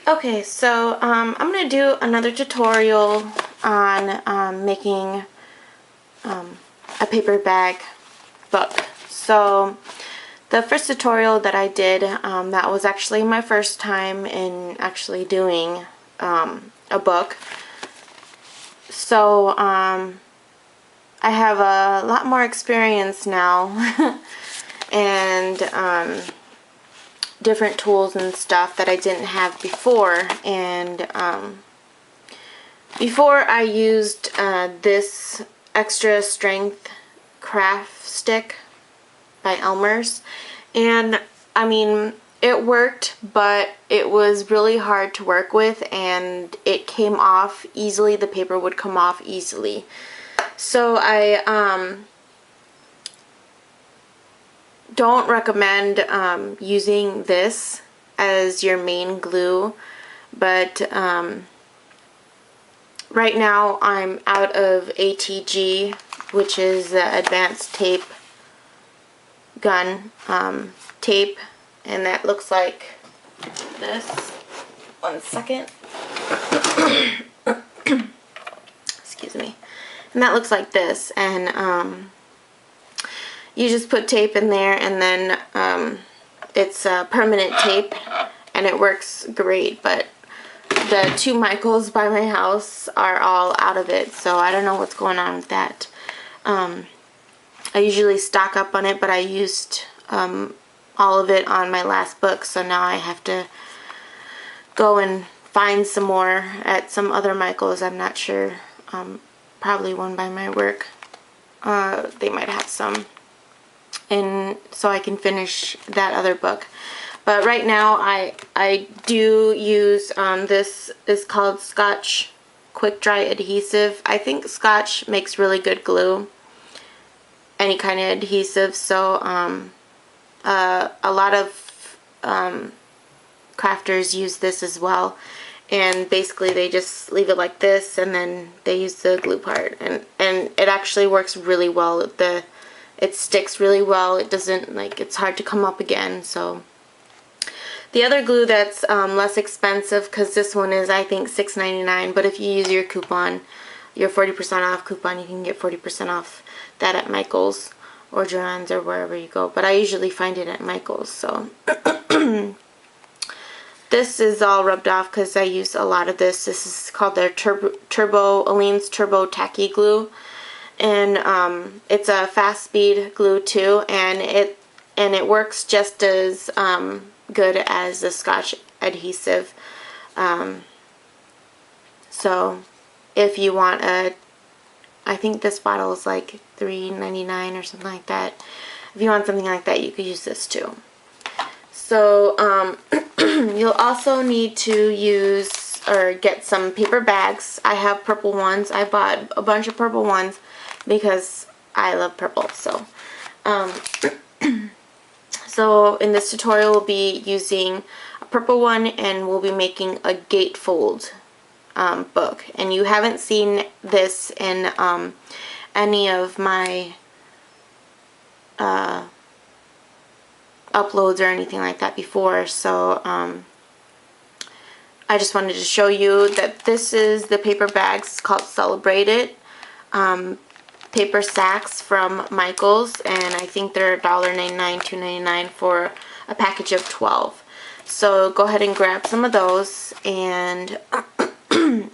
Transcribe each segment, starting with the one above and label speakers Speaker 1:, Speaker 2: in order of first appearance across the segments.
Speaker 1: Okay, so I'm going to do another tutorial on making a paper bag book. So the first tutorial that I did, that was actually my first time in actually doing a book. So I have a lot more experience now and different tools and stuff that I didn't have before. And before I used this extra strength craft stick by Elmer's, and I mean it worked, but it was really hard to work with and it came off easily. The paper would come off easily. So I don't recommend using this as your main glue, but right now I'm out of ATG, which is the advanced tape gun tape, and that looks like this. One second. Excuse me. And that looks like this, and you just put tape in there, and then it's permanent tape, and it works great. But the two Michaels by my house are all out of it, so I don't know what's going on with that. I usually stock up on it, but I used all of it on my last book, so now I have to go and find some more at some other Michaels. I'm not sure. Probably one by my work. They might have some, and so I can finish that other book. But right now I do use this is called Scotch Quick Dry Adhesive. I think Scotch makes really good glue, any kind of adhesive. So a lot of crafters use this as well, and basically they just leave it like this, and then they use the glue part, and it actually works really well. It sticks really well. It doesn't, like, it's hard to come up again. So the other glue that's less expensive, because this one is, I think, $6.99, but if you use your coupon, your 40% off coupon, you can get 40% off that at Michael's or Joann's or wherever you go. But I usually find it at Michael's. So this is all rubbed off because I use a lot of this. This is called their Aleene's Turbo Tacky Glue, and it's a fast speed glue too, and it works just as good as the Scotch adhesive. So if you want I think this bottle is like $3.99 or something like that. If you want something like that, you could use this too. So you'll also need to use or get some paper bags. I have purple ones. I bought a bunch of purple ones because I love purple. So so in this tutorial we'll be using a purple one, and we'll be making a gatefold book. And you haven't seen this in any of my uploads or anything like that before, so I just wanted to show you that this is the paper bags. It's called Celebrate It paper sacks from Michael's, and I think they're $1.99, $2.99 for a package of 12. So go ahead and grab some of those, and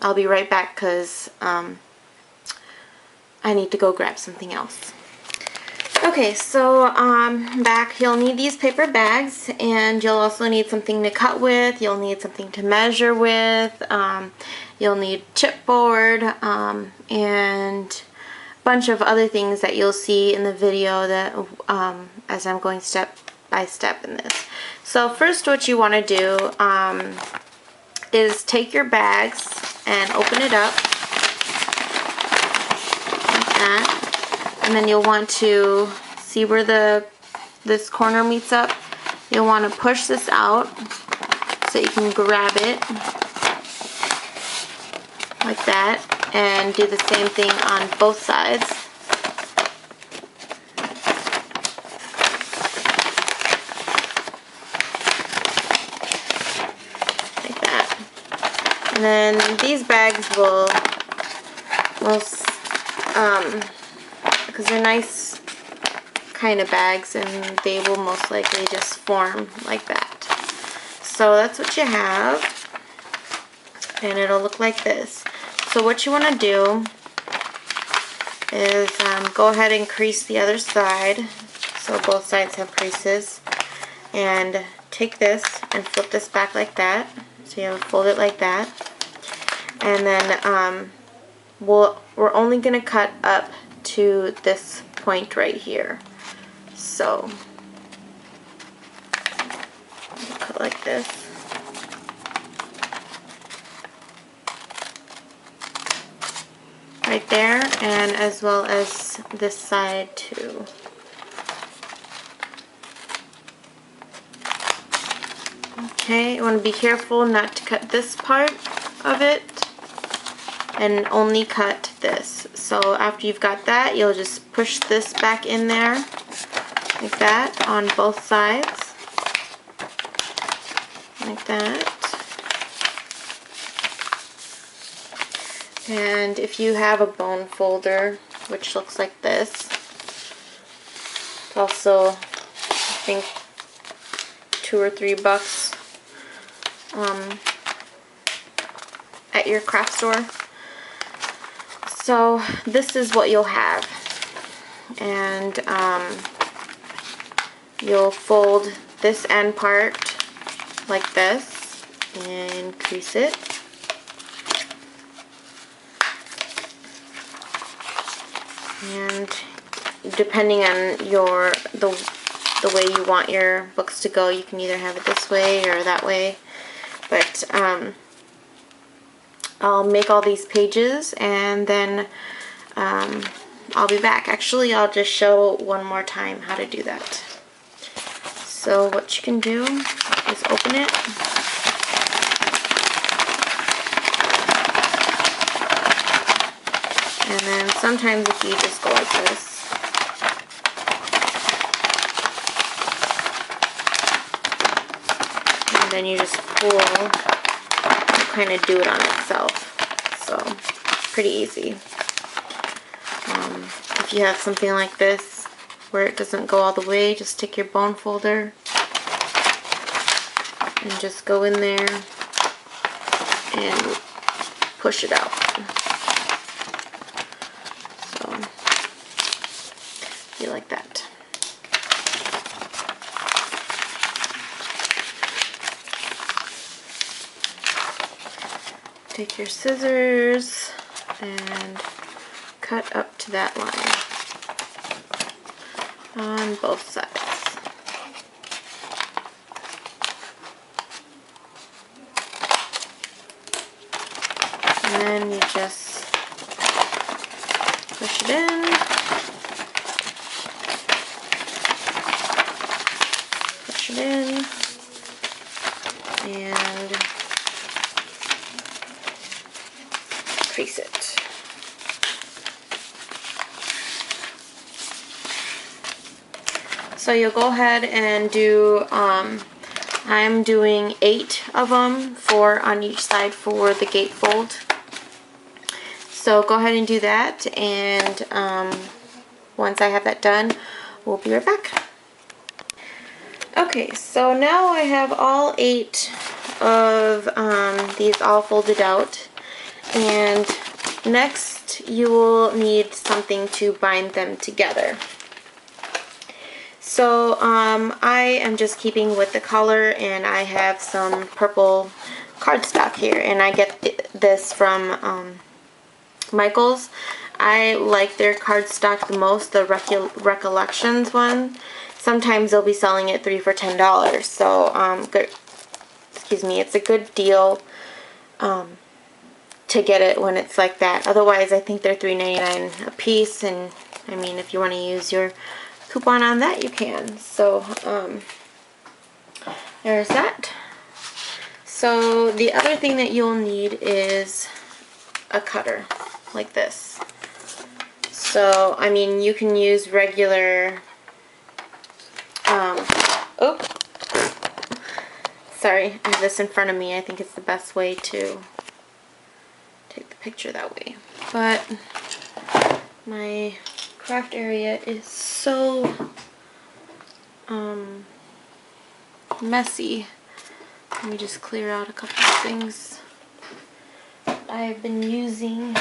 Speaker 1: I'll be right back because I need to go grab something else. Okay, so back, you'll need these paper bags, and you'll also need something to cut with. You'll need something to measure with. You'll need chipboard and a bunch of other things that you'll see in the video that as I'm going step by step in this. So first, what you want to do is take your bags and open it up like that. And then you'll want to see where this corner meets up. You'll want to push this out so you can grab it like that, and do the same thing on both sides. Like that. And then these bags will most, because they're nice kind of bags, and they will most likely just form like that. So that's what you have, and it'll look like this. So what you want to do is go ahead and crease the other side, so both sides have creases, and take this and flip this back like that. So you fold it like that, and then we're only going to cut up to this point right here. So cut like this. Right there, and as well as this side too. Okay, you want to be careful not to cut this part of it, and only cut this. So after you've got that, you'll just push this back in there like that on both sides, like that. And if you have a bone folder, which looks like this, it's also, I think, $2 or $3 at your craft store. So this is what you'll have, and you'll fold this end part like this and crease it. And depending on the way you want your books to go, you can either have it this way or that way. But I'll make all these pages, and then I'll be back. Actually, I'll just show one more time how to do that. So what you can do is open it. And then sometimes if you just go like this, and then you just pull, it'll kind of do it on itself. So it's pretty easy. If you have something like this where it doesn't go all the way, just take your bone folder and just go in there and push it out. Like that. Take your scissors and cut up to that line on both sides. And then you just push it in. In and crease it. So you'll go ahead and do, I'm doing 8 of them, 4 on each side for the gatefold. So go ahead and do that, and once I have that done, we'll be right back. Okay, so now I have all 8 of these all folded out, and next you will need something to bind them together. So I am just keeping with the color, and I have some purple cardstock here, and I get this from Michael's. I like their cardstock the most, the Recollections one. Sometimes they'll be selling it 3 for $10. So, excuse me, it's a good deal to get it when it's like that. Otherwise, I think they're $3.99 a piece, and I mean, if you want to use your coupon on that, you can. So, there's that. So, the other thing that you'll need is a cutter, like this. So, I mean, you can use regular... oh, sorry, I have this in front of me. I think it's the best way to take the picture that way. But my craft area is so messy. Let me just clear out a couple of things I've been using.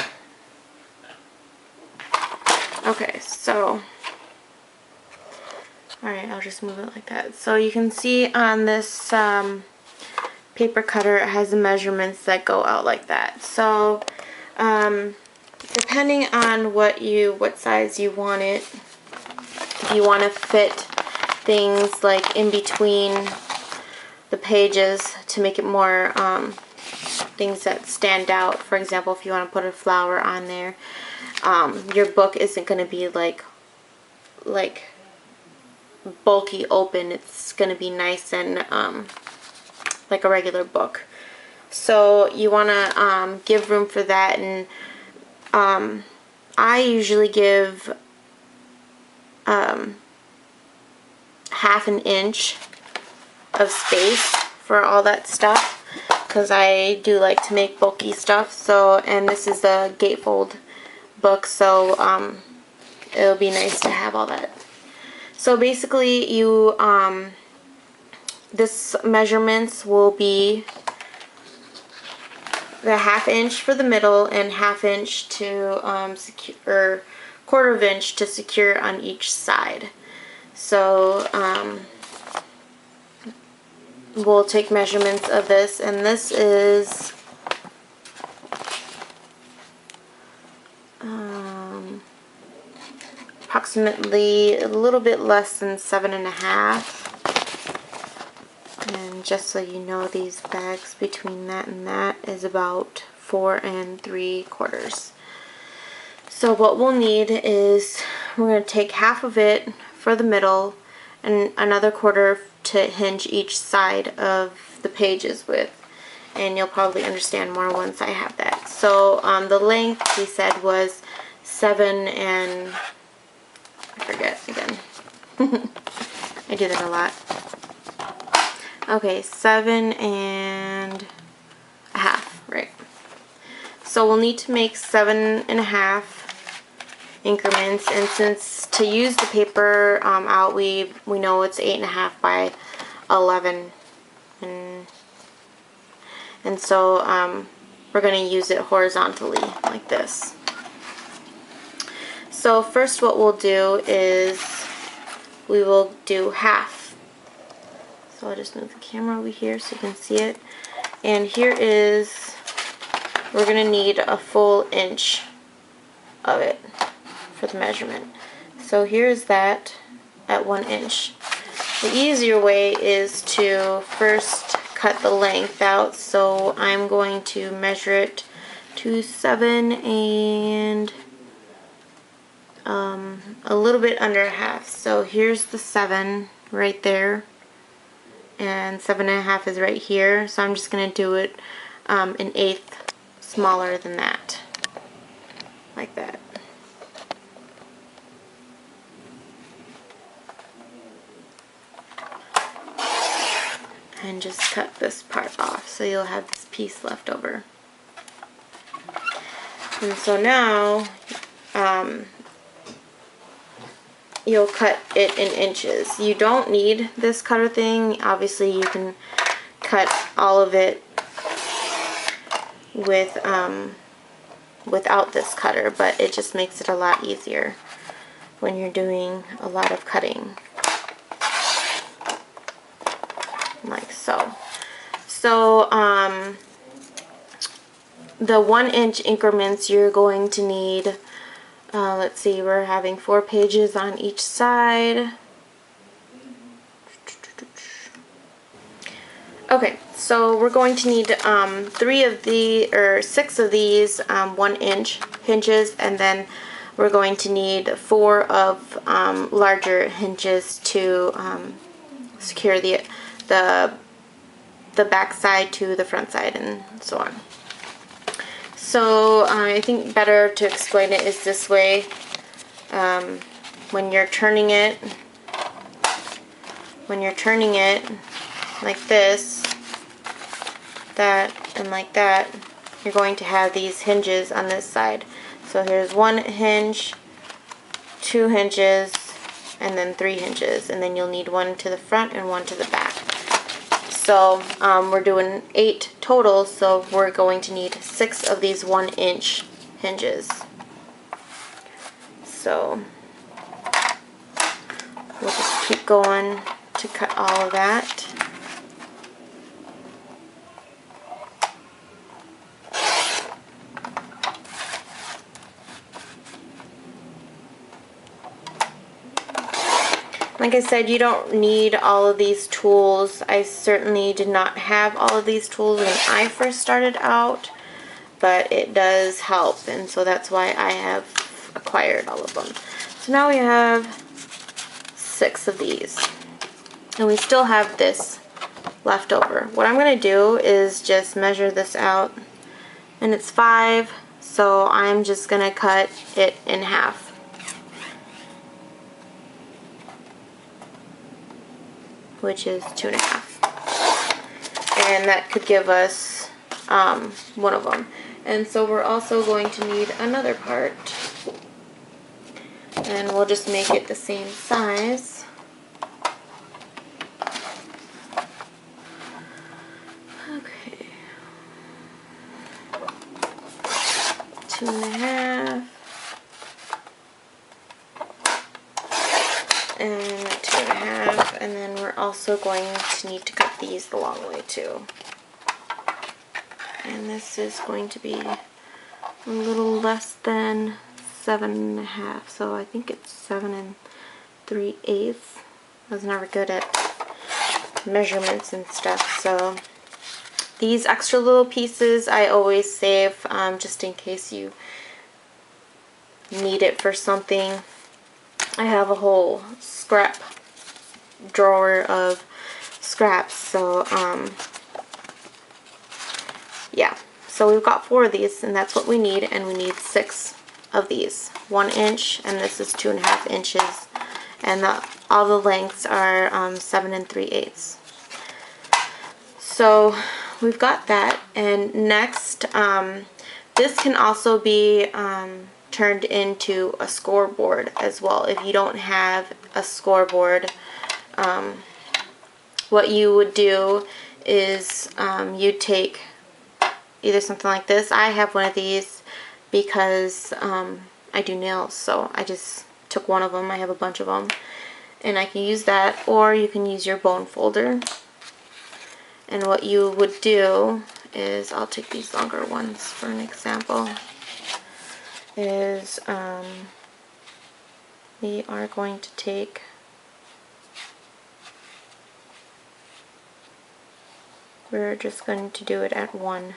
Speaker 1: Okay, so alright, I'll just move it like that. So you can see on this paper cutter, it has the measurements that go out like that. So depending on what size you want it, if you want to fit things like in between the pages to make it more things that stand out. For example, if you want to put a flower on there, your book isn't going to be like bulky open. It's going to be nice and like a regular book. So you want to give room for that, and I usually give half an inch of space for all that stuff, because I do like to make bulky stuff. So, and this is a Gatefold book, so it'll be nice to have all that. So basically, you this measurements will be the ½ inch for the middle and ½ inch to secure, or ¼ inch to secure on each side. So we'll take measurements of this, and this is approximately a little bit less than 7½. And just so you know, these bags between that and that is about 4 3/4. So what we'll need is, we're going to take half of it for the middle and another ¼ to hinge each side of the pages with. And you'll probably understand more once I have that. So the length, he said, was 7 and... I forget again. I do that a lot. Okay, 7 1/2, right. So we'll need to make 7½ increments, and since to use the paper out, we know it's 8½ by 11, and so we're going to use it horizontally like this. So first what we'll do is we will do half. So I'll just move the camera over here so you can see it. And here is, we're going to need a full inch of it for the measurement. So here's that at 1 inch. The easier way is to first cut the length out. So I'm going to measure it to 7 and a little bit under ½ So here's the 7 right there, and 7½ is right here. So I'm just going to do it 1/8 smaller than that, like that. And just cut this part off, so you'll have this piece left over. And so now you'll cut it in inches. You don't need this cutter thing. Obviously you can cut all of it with without this cutter, but it just makes it a lot easier when you're doing a lot of cutting, like so. So the 1 inch increments, you're going to need, let's see, we're having 4 pages on each side. Okay, so we're going to need 6 of these 1 inch hinges, and then we're going to need 4 of larger hinges to secure the back side to the front side, and so on. So I think better to explain it is this way. When you're turning it like this, that, and like that, you're going to have these hinges on this side. So here's one hinge, 2 hinges, and then 3 hinges, and then you'll need one to the front and one to the back. So we're doing 8 total, so we're going to need 6 of these 1-inch hinges. So we'll just keep going to cut all of that. Like I said, you don't need all of these tools. I certainly did not have all of these tools when I first started out, but it does help, and so that's why I have acquired all of them. So now we have 6 of these, and we still have this left over. What I'm going to do is just measure this out, and it's 5, so I'm just going to cut it in half. Which is 2.5, and that could give us one of them. And so we're also going to need another part, and we'll just make it the same size. Okay, 2.5 and 2.5, and then we're also going to need to cut these the long way too. And this is going to be a little less than 7.5, so I think it's 7 3/8. I was never good at measurements and stuff, so these extra little pieces I always save just in case you need it for something. I have a whole scrap drawer of scraps, so yeah, so we've got 4 of these, and that's what we need, and we need 6 of these, 1 inch, and this is 2.5 inches, and all the lengths are 7 3/8. So we've got that, and next this can also be turned into a scoreboard as well. If you don't have a scoreboard, what you would do is you take either something like this. I have one of these because I do nails, so I just took one of them. I have a bunch of them, and I can use that, or you can use your bone folder. And what you would do is, I'll take these longer ones for an example, is we are going to take we're just going to do it at 1.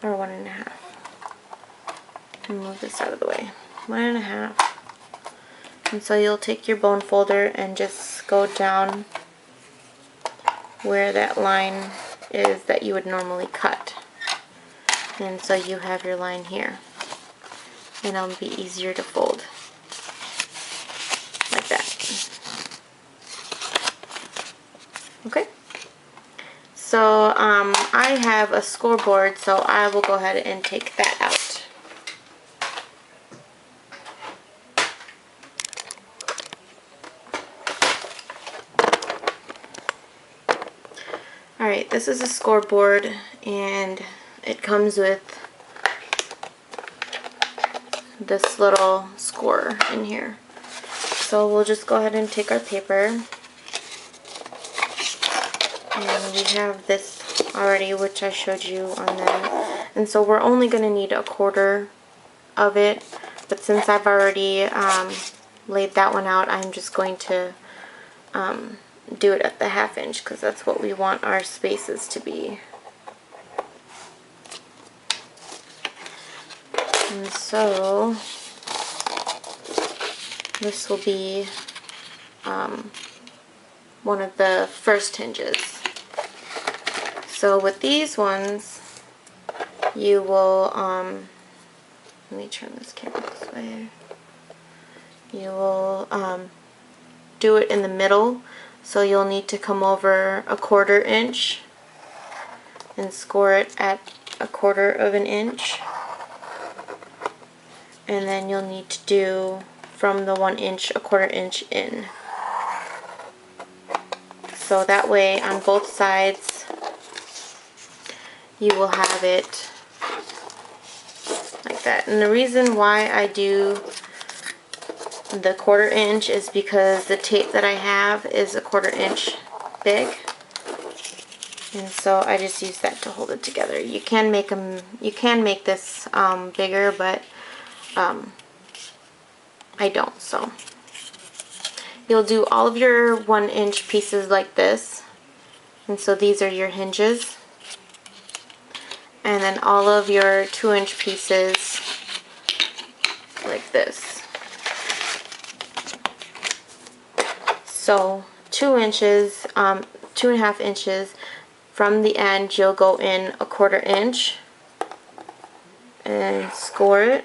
Speaker 1: Or 1.5. Move this out of the way. 1.5. And so you'll take your bone folder and just go down where that line is that you would normally cut. And so you have your line here. And it'll be easier to fold. Like that. Okay? So I have a scoreboard, so I will go ahead and take that out. Alright, this is a scoreboard, and it comes with this little score in here. So we'll just go ahead and take our paper. And we have this already, which I showed you on there. And so we're only going to need 1/4 of it. But since I've already laid that one out, I'm just going to do it at the 1/2 inch, because that's what we want our spaces to be. And so this will be one of the first hinges. So with these ones, you will, let me turn this camera this way. You will do it in the middle So you'll need to come over 1/4 inch and score it at 1/4 of an inch. And then you'll need to do from the 1 inch, 1/4 inch in. So that way on both sides you will have it like that. And the reason why I do the 1/4 inch is because the tape that I have is 1/4 inch big. And so I just use that to hold it together. You can make this bigger, but I don't. So you'll do all of your 1 inch pieces like this. And so these are your hinges. And then all of your 2 inch pieces like this. So 2 inches, 2.5 inches from the end, you'll go in 1/4 inch and score it.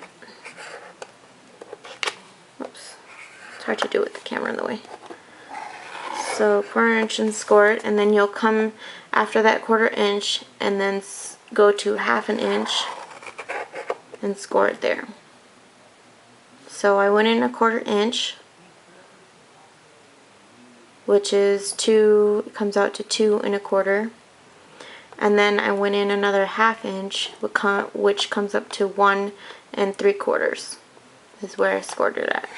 Speaker 1: Oops, it's hard to do with the camera in the way. So 1/4 inch and score it, and then you'll come after that 1/4 inch and then go to 1/2 inch and score it there. So I went in 1/4 inch, which is comes out to 2 1/4, and then I went in another 1/2 inch, which comes up to 1 3/4 is where I scored it at.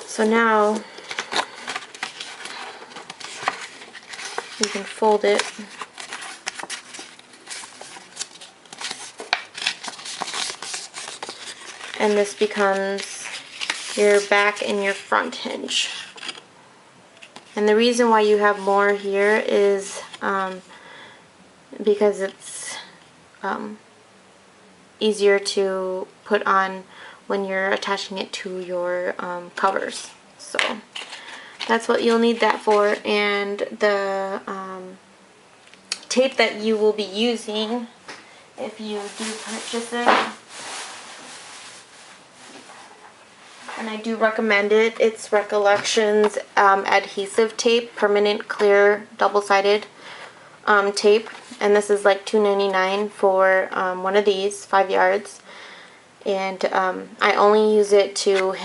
Speaker 1: So now you can fold it. And this becomes your back and your front hinge. And the reason why you have more here is because it's easier to put on when you're attaching it to your covers. So that's what you'll need that for. And the tape that you will be using, if you do purchase it, and I do recommend it, it's Recollections adhesive tape, permanent clear double-sided tape, and this is like $2.99 for one of these, 5 yards. And I only use it to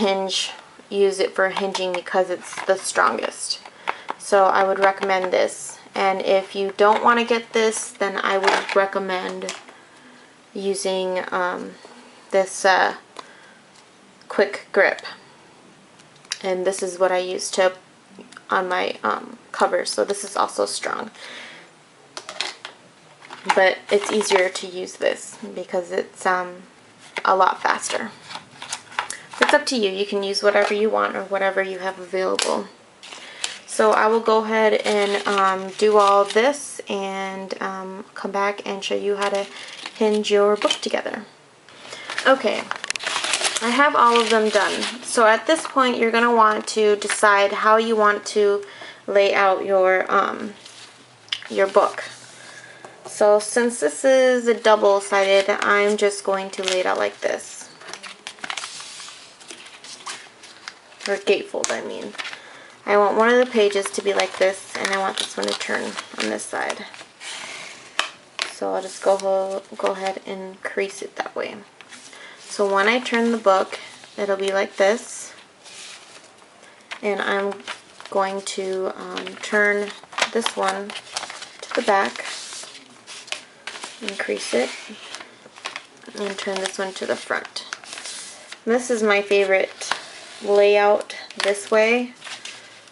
Speaker 1: use it for hinging because it's the strongest. So I would recommend this. And if you don't want to get this, then I would recommend using this quick grip. And this is what I use on my covers. So this is also strong. But it's easier to use this because it's a lot faster. It's up to you. You can use whatever you want or whatever you have available. So I will go ahead and do all of this and come back and show you how to hinge your book together. Okay, I have all of them done. So at this point you're going to want to decide how you want to lay out your book. So since this is a double-sided, I'm just going to lay it out like this. Or gatefold, I mean. I want one of the pages to be like this, and I want this one to turn on this side. So I'll just go ahead and crease it that way. So when I turn the book, it'll be like this. And I'm going to turn this one to the back. Increase it, and turn this one to the front. And this is my favorite layout this way,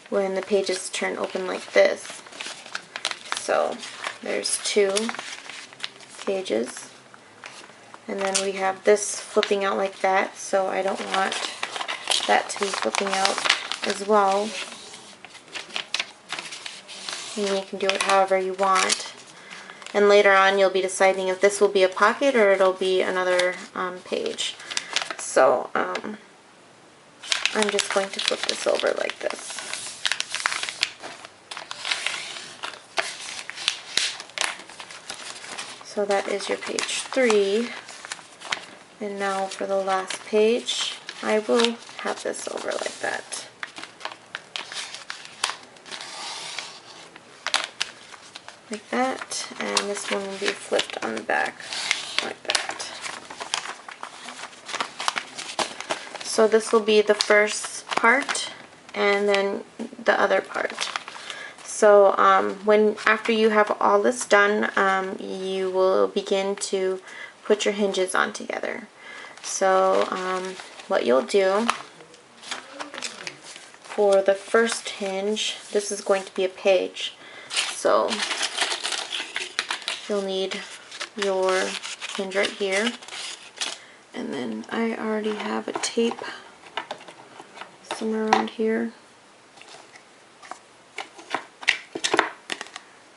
Speaker 1: when the pages turn open like this. So there's 2 pages, and then we have this flipping out like that, so I don't want that to be flipping out as well. And you can do it however you want. And later on you'll be deciding if this will be a pocket or it'll be another page. So I'm just going to flip this over like this. So that is your page 3. And now for the last page, I will have this over like that. like that, and this one will be flipped on the back like that. So this will be the first part and then the other part. So after you have all this done, you will begin to put your hinges on together. So what you'll do for the first hinge, this is going to be a page. So you'll need your hinge right here. And then I already have a tape somewhere around here.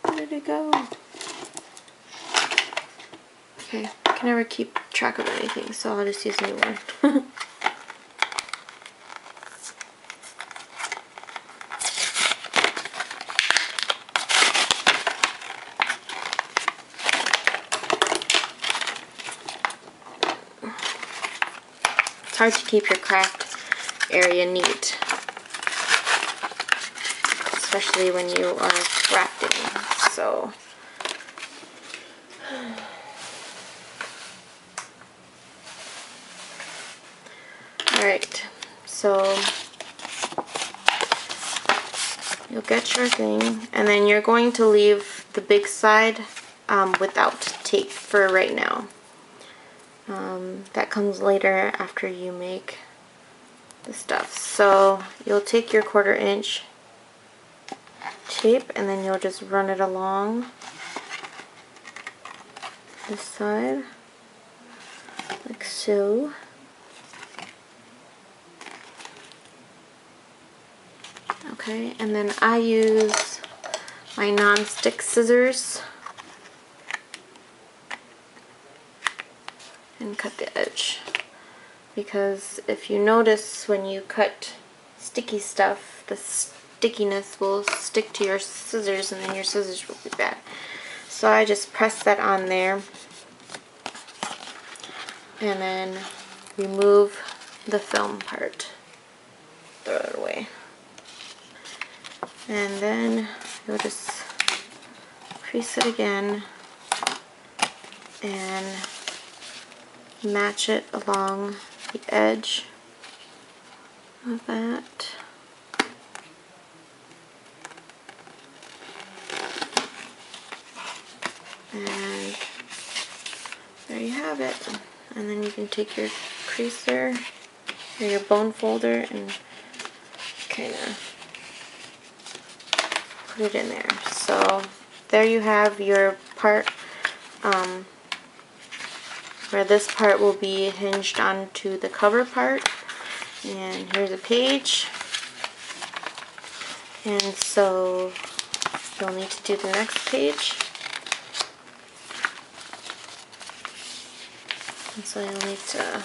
Speaker 1: Where did it go? Okay, I can never keep track of anything, so I'll just use a new one. It's hard to keep your craft area neat, especially when you are crafting. So alright, so you'll get your thing, and then you're going to leave the big side without tape for right now. That comes later after you make the stuff. So you'll take your 1/4 inch tape and then you'll just run it along this side like so. Okay, and then I use my non-stick scissors and cut the edge, because if you notice when you cut sticky stuff, the stickiness will stick to your scissors and then your scissors will be bad. So I just press that on there and then remove the film part, throw it away, and then you'll just crease it again and match it along the edge of that. And there you have it. And then you can take your creaser or your bone folder and kind of put it in there. So there you have your part where this part will be hinged onto the cover part. And here's a page. And so you'll need to do the next page. And so you'll need to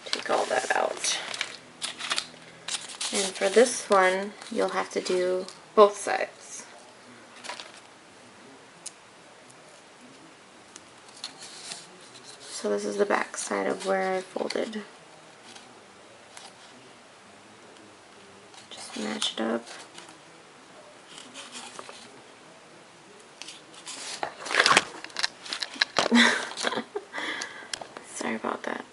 Speaker 1: take all that out. And for this one, you'll have to do both sides. So this is the back side of where I folded. Just match it up. Sorry about that.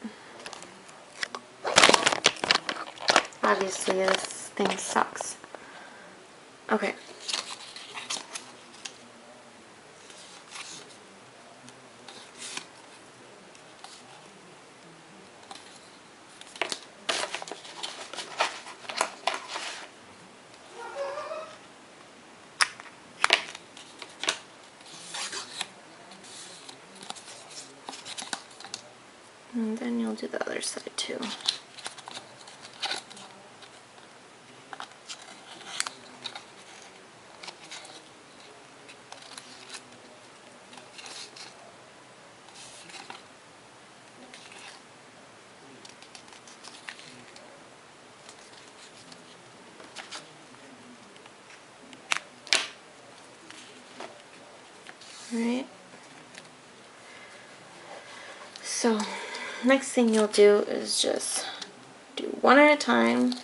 Speaker 1: Obviously this thing sucks. Okay. And then you'll do the other side too. Alright. So next thing you'll do is just do one at a time.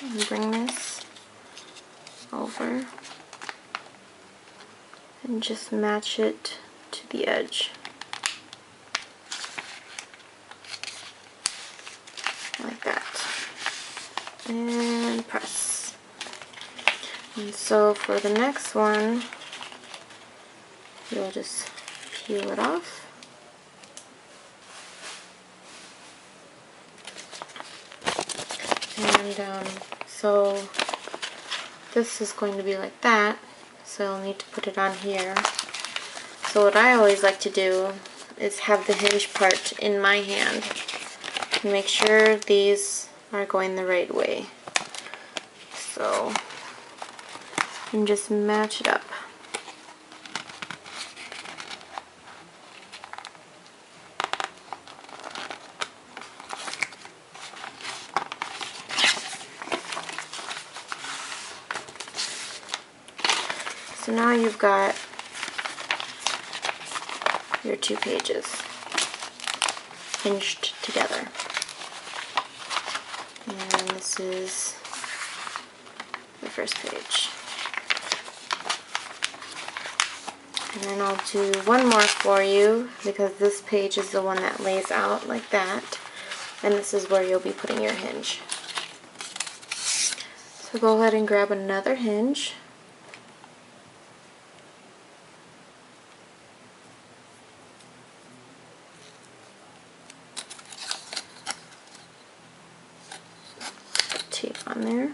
Speaker 1: And bring this over and just match it to the edge. Like that. And press. And so for the next one, you'll just peel it off. And so this is going to be like that, so you'll need to put it on here. So what I always like to do is have the hinge part in my hand and make sure these are going the right way. So, and just match it up. So now you've got your two pages hinged together. And this is the first page. And then I'll do one more for you because this page is the one that lays out like that. And this is where you'll be putting your hinge. So go ahead and grab another hinge. Tape on there.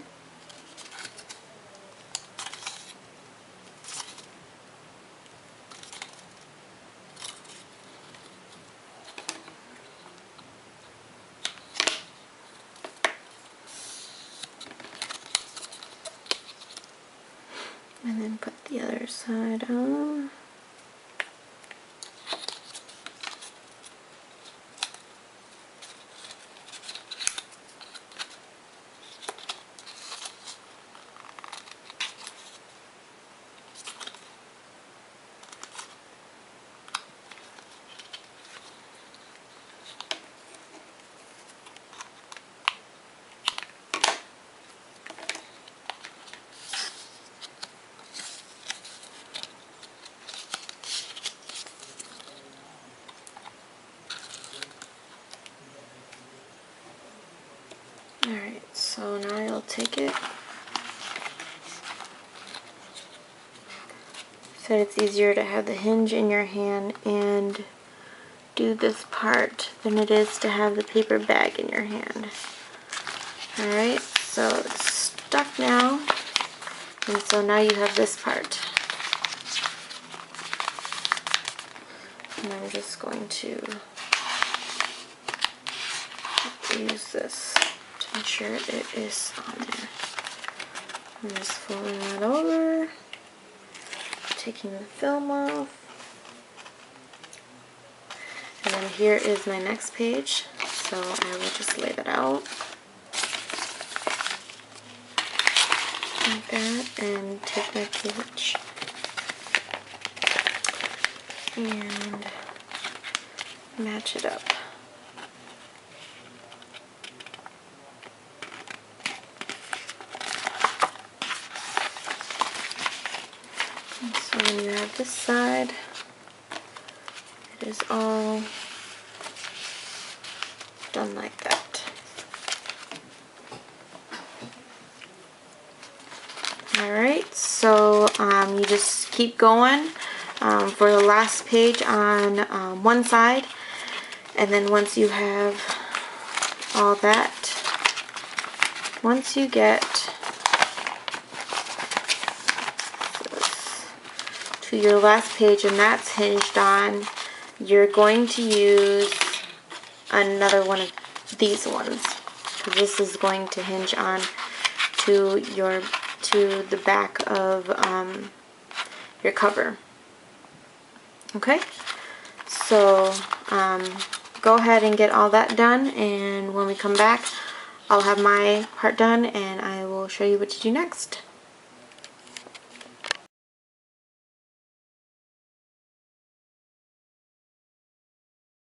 Speaker 1: And then put the other side on. Alright, so now you'll take it. Said it's easier to have the hinge in your hand and do this part than it is to have the paper bag in your hand. Alright, so it's stuck now, and so now you have this part. And I'm just going to use this to make sure it is on there. I'm just folding that over, taking the film off. And then here is my next page, so I will just lay that out like that and take my page and match it up. And so when you have this side, it is all done like that. Alright, so you just keep going for the last page on one side, and then once you have all that, once you get to your last page and that's hinged on, you're going to use another one of these ones, because this is going to hinge on to the back of your cover. Okay, so go ahead and get all that done, and when we come back I'll have my part done and I will show you what to do next.